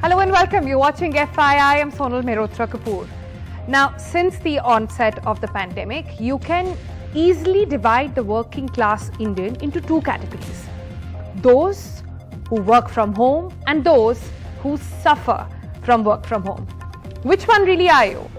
Hello and welcome. You're watching FYI. I'm Sonal Mehrotra Kapoor. Now, since the onset of the pandemic, you can easily divide the working class Indian into two categories. Those who work from home and those who suffer from work from home. Which one really are you?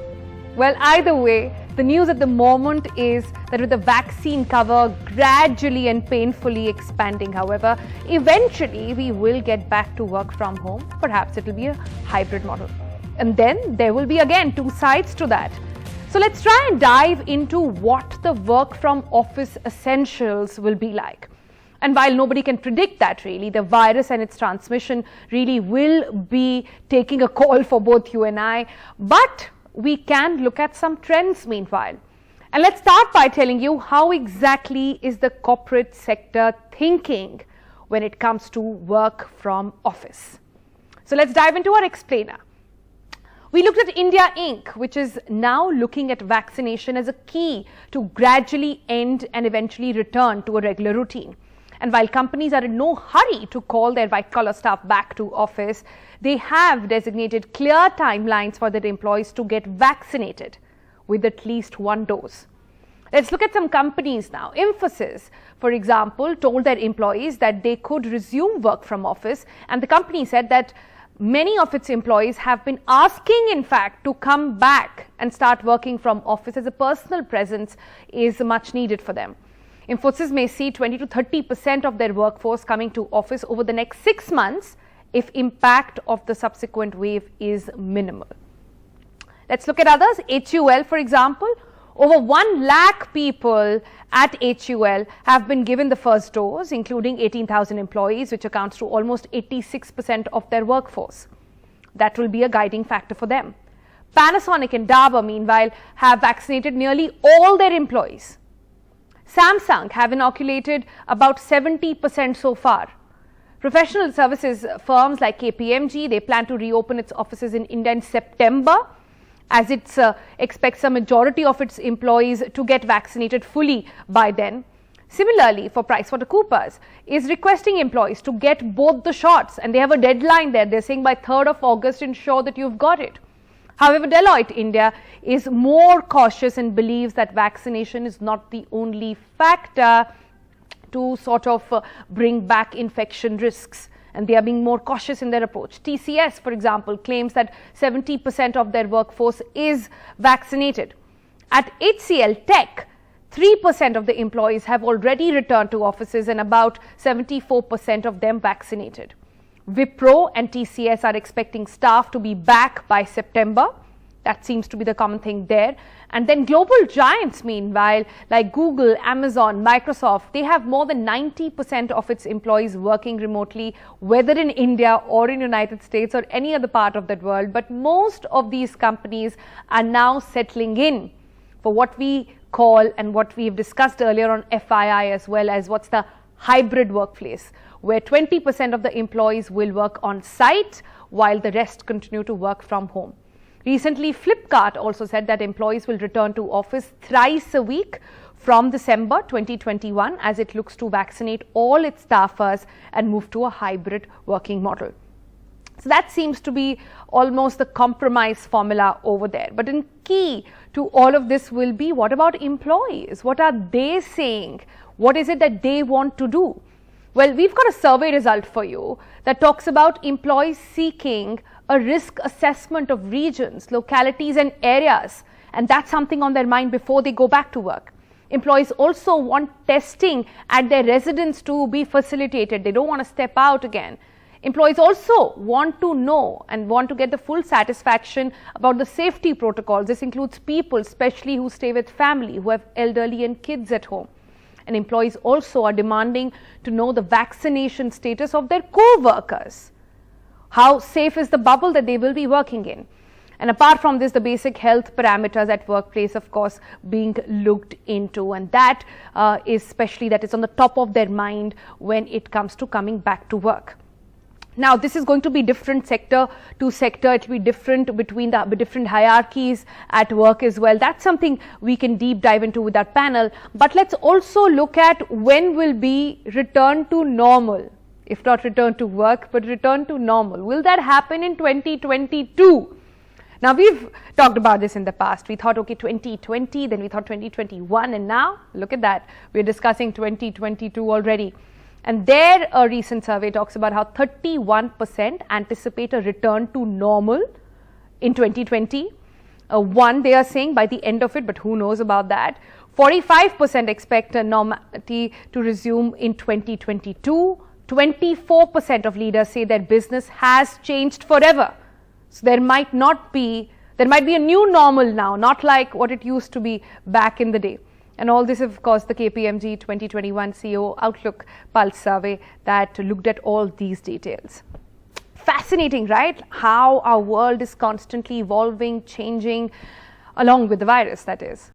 Well, either way, the news at the moment is that with the vaccine cover gradually and painfully expanding, however, eventually we will get back to work from home. Perhaps it will be a hybrid model. And then there will be again two sides to that. So let's try and dive into what the work from office essentials will be like. And while nobody can predict that really, the virus and its transmission really will be taking a call for both you and I. But we can look at some trends meanwhile. And let's start by telling you how exactly is the corporate sector thinking when it comes to work from office. So let's dive into our explainer. We looked at India Inc., which is now looking at vaccination as a key to gradually end and eventually return to a regular routine. And while companies are in no hurry to call their white-collar staff back to office, they have designated clear timelines for their employees to get vaccinated with at least one dose. Let's look at some companies now. Infosys, for example, told their employees that they could resume work from office, and the company said that many of its employees have been asking, in fact, to come back and start working from office as a personal presence is much needed for them. Infosys may see 20 to 30% of their workforce coming to office over the next 6 months if impact of the subsequent wave is minimal. Let's look at others. HUL, for example, over 1 lakh people at HUL have been given the first dose, including 18,000 employees, which accounts to almost 86% of their workforce. That will be a guiding factor for them. Panasonic and Dabur, meanwhile, have vaccinated nearly all their employees. Samsung have inoculated about 70% so far. Professional services firms like KPMG, they plan to reopen its offices in India in September, as it expects a majority of its employees to get vaccinated fully by then. Similarly, for PricewaterhouseCoopers is requesting employees to get both the shots, and they have a deadline there. They're saying by 3rd of August, ensure that you've got it. However, Deloitte India is more cautious and believes that vaccination is not the only factor to sort of bring back infection risks, and they are being more cautious in their approach. TCS, for example, claims that 70% of their workforce is vaccinated. At HCL Tech, 3% of the employees have already returned to offices and about 74% of them vaccinated. Wipro and TCS are expecting staff to be back by September. That seems to be the common thing there. And then global giants, meanwhile, like Google, Amazon, Microsoft, they have more than 90% of its employees working remotely, whether in India or in United States or any other part of that world. But most of these companies are now settling in for what we call and what we have discussed earlier on FYI as well as what's the hybrid workplace, where 20% of the employees will work on site while the rest continue to work from home. Recently, Flipkart also said that employees will return to office thrice a week from December 2021 as it looks to vaccinate all its staffers and move to a hybrid working model. So that seems to be almost the compromise formula over there. But in key to all of this will be, what about employees? What are they saying? What is it that they want to do? Well, we've got a survey result for you that talks about employees seeking a risk assessment of regions, localities and areas, and that's something on their mind before they go back to work. Employees also want testing at their residence to be facilitated. They don't want to step out again. Employees also want to know and want to get the full satisfaction about the safety protocols. This includes people, especially who stay with family, who have elderly and kids at home. And employees also are demanding to know the vaccination status of their co-workers. How safe is the bubble that they will be working in? And apart from this, the basic health parameters at workplace, of course, being looked into. And that is on the top of their mind when it comes to coming back to work. Now, this is going to be different sector to sector. It will be different between the different hierarchies at work as well. That's something we can deep dive into with our panel. But let's also look at when will be return to normal. if not return to work, but return to normal. Will that happen in 2022? Now, we've talked about this in the past. We thought, okay, 2020, then we thought 2021, and now look at that. We're discussing 2022 already. And there, a recent survey talks about how 31% anticipate a return to normal in 2020. They are saying by the end of it, but who knows about that. 45% expect a normality to resume in 2022. 24% of leaders say their business has changed forever. So there might be a new normal now, not like what it used to be back in the day. And all this, of course, the KPMG 2021 CEO Outlook Pulse survey that looked at all these details. Fascinating, right? How our world is constantly evolving, changing, along with the virus, that is.